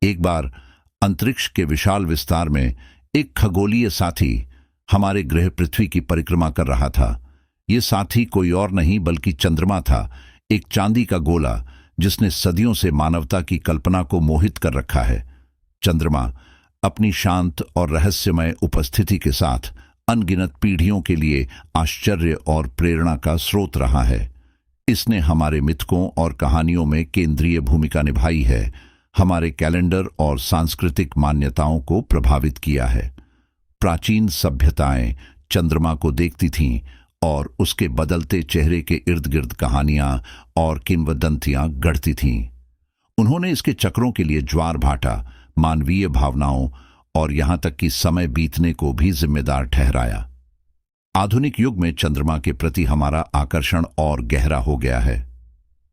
एक बार अंतरिक्ष के विशाल विस्तार में एक खगोलीय साथी हमारे ग्रह पृथ्वी की परिक्रमा कर रहा था। ये साथी कोई और नहीं बल्कि चंद्रमा था, एक चांदी का गोला जिसने सदियों से मानवता की कल्पना को मोहित कर रखा है। चंद्रमा अपनी शांत और रहस्यमय उपस्थिति के साथ अनगिनत पीढ़ियों के लिए आश्चर्य और प्रेरणा का स्रोत रहा है। इसने हमारे मिथकों और कहानियों में केंद्रीय भूमिका निभाई है, हमारे कैलेंडर और सांस्कृतिक मान्यताओं को प्रभावित किया है। प्राचीन सभ्यताएं चंद्रमा को देखती थीं और उसके बदलते चेहरे के इर्द गिर्द कहानियां और किंवदंतियां गढ़ती थीं। उन्होंने इसके चक्रों के लिए ज्वार भाटा, मानवीय भावनाओं और यहां तक कि समय बीतने को भी जिम्मेदार ठहराया। आधुनिक युग में चंद्रमा के प्रति हमारा आकर्षण और गहरा हो गया है।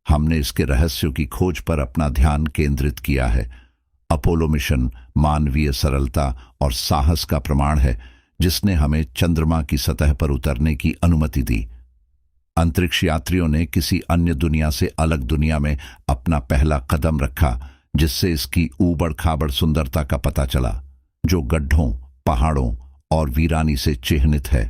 हमने इसके रहस्यों की खोज पर अपना ध्यान केंद्रित किया है। अपोलो मिशन मानवीय सरलता और साहस का प्रमाण है, जिसने हमें चंद्रमा की सतह पर उतरने की अनुमति दी। अंतरिक्ष यात्रियों ने किसी अन्य दुनिया से अलग दुनिया में अपना पहला कदम रखा, जिससे इसकी ऊबड़ खाबड़ सुंदरता का पता चला, जो गड्ढों, पहाड़ों और वीरानी से चिह्नित है।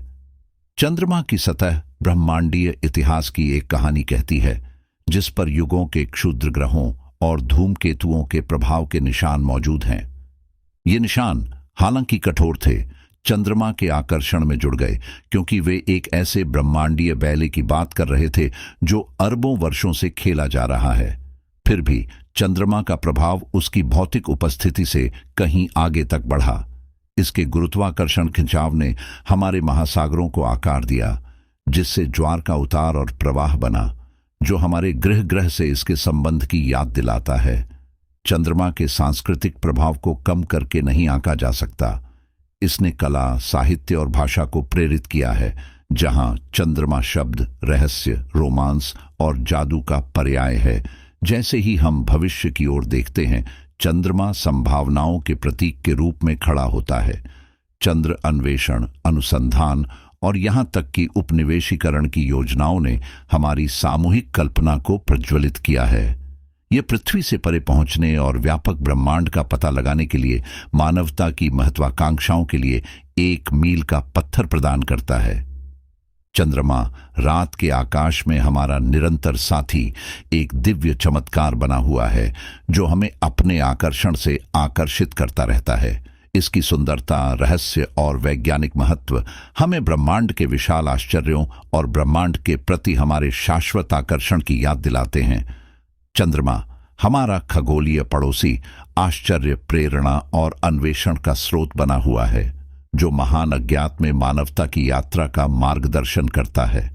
चंद्रमा की सतह ब्रह्मांडीय इतिहास की एक कहानी कहती है, जिस पर युगों के क्षुद्र ग्रहों और धूमकेतुओं के प्रभाव के निशान मौजूद हैं। ये निशान हालांकि कठोर थे, चंद्रमा के आकर्षण में जुड़ गए, क्योंकि वे एक ऐसे ब्रह्मांडीय बैले की बात कर रहे थे जो अरबों वर्षों से खेला जा रहा है। फिर भी चंद्रमा का प्रभाव उसकी भौतिक उपस्थिति से कहीं आगे तक बढ़ा। इसके गुरुत्वाकर्षण खिंचाव ने हमारे महासागरों को आकार दिया, जिससे ज्वार का उतार और प्रवाह बना, जो हमारे ग्रह से इसके संबंध की याद दिलाता है। चंद्रमा के सांस्कृतिक प्रभाव को कम करके नहीं आंका जा सकता। इसने कला, साहित्य और भाषा को प्रेरित किया है, जहां चंद्रमा शब्द रहस्य, रोमांस और जादू का पर्याय है। जैसे ही हम भविष्य की ओर देखते हैं, चंद्रमा संभावनाओं के प्रतीक के रूप में खड़ा होता है। चंद्र अन्वेषण, अनुसंधान और यहां तक कि उपनिवेशीकरण की योजनाओं ने हमारी सामूहिक कल्पना को प्रज्वलित किया है। ये पृथ्वी से परे पहुंचने और व्यापक ब्रह्मांड का पता लगाने के लिए मानवता की महत्वाकांक्षाओं के लिए एक मील का पत्थर प्रदान करता है। चंद्रमा रात के आकाश में हमारा निरंतर साथी एक दिव्य चमत्कार बना हुआ है, जो हमें अपने आकर्षण से आकर्षित करता रहता है। इसकी सुंदरता, रहस्य और वैज्ञानिक महत्व हमें ब्रह्मांड के विशाल आश्चर्यों और ब्रह्मांड के प्रति हमारे शाश्वत आकर्षण की याद दिलाते हैं। चंद्रमा हमारा खगोलीय पड़ोसी आश्चर्य, प्रेरणा और अन्वेषण का स्रोत बना हुआ है, जो महान अज्ञात में मानवता की यात्रा का मार्गदर्शन करता है।